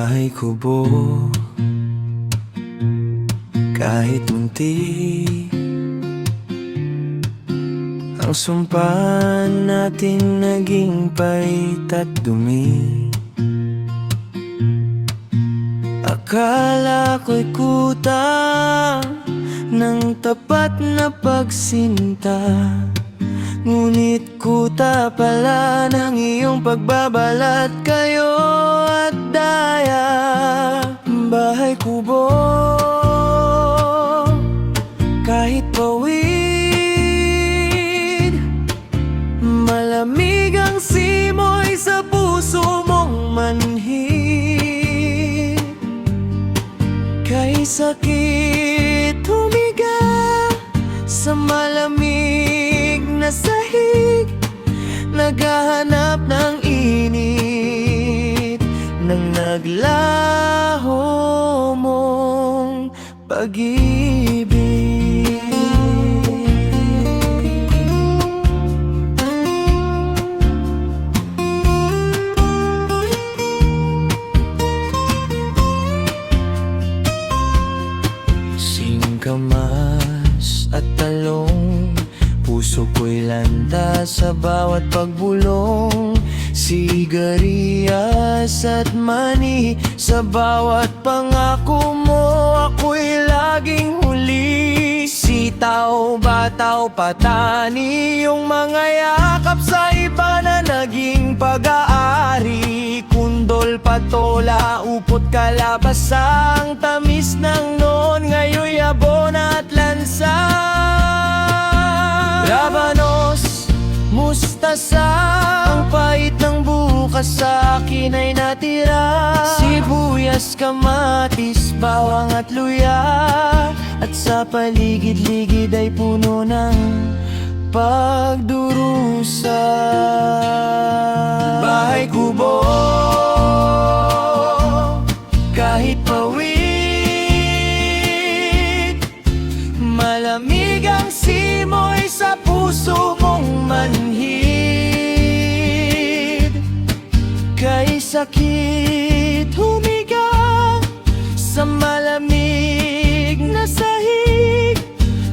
Bahay kubo, kahit munti, ang sumpa natin naging pait at dumi. Akala ko'y kuta ng tapat na pagsinta, ngunit kuta pala ng iyong pagbabalat kayo at daya. Bahay kubo, kahit pawid, malamig ang simoy sa puso mong manhid. Kay sakit humiga sa malamig na sahig, naghahanap ng init ng naglaho mong pag-ibig. Singkamas at talong, puso ko'y lanta sa bawat pagbulong. Sigarias at mani, sa bawat pangako mo ako'y laging huli. Sitaw, bataw, patani, yung mga yakap sa iba na naging pag-aari. Kundol, patola, upot, kalabasang tamis ng noon, ngayon'y abon at lansa. Labanos, mustasa, ang pait ng bukas sa akin ay natira. Sibuyas, kamatis, bawang at luya, at sa paligid-ligid ay puno ng pagdurusa. Bahay kubo, kahit pawid, malamig ang simoy sa puso mong manhid. Kay sakit humiga sa malamig na sahig,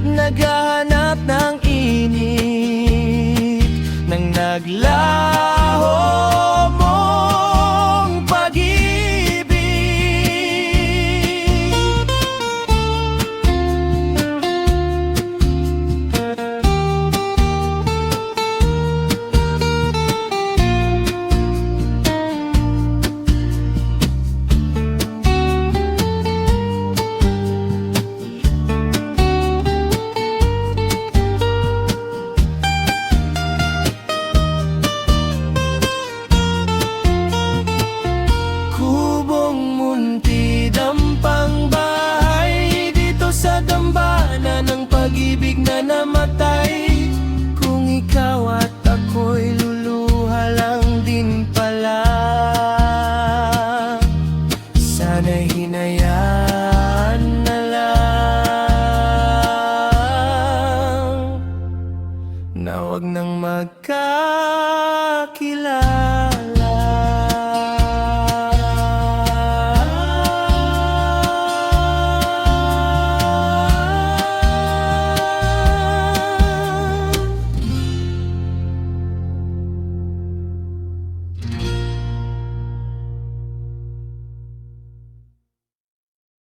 naghahanap ng init ng naglaho mong pag-ibig. Pag-ibig na namatay, kung ikaw at ako'y luluha lang din pala. Sana'y hinayaan na lang na wag nang magka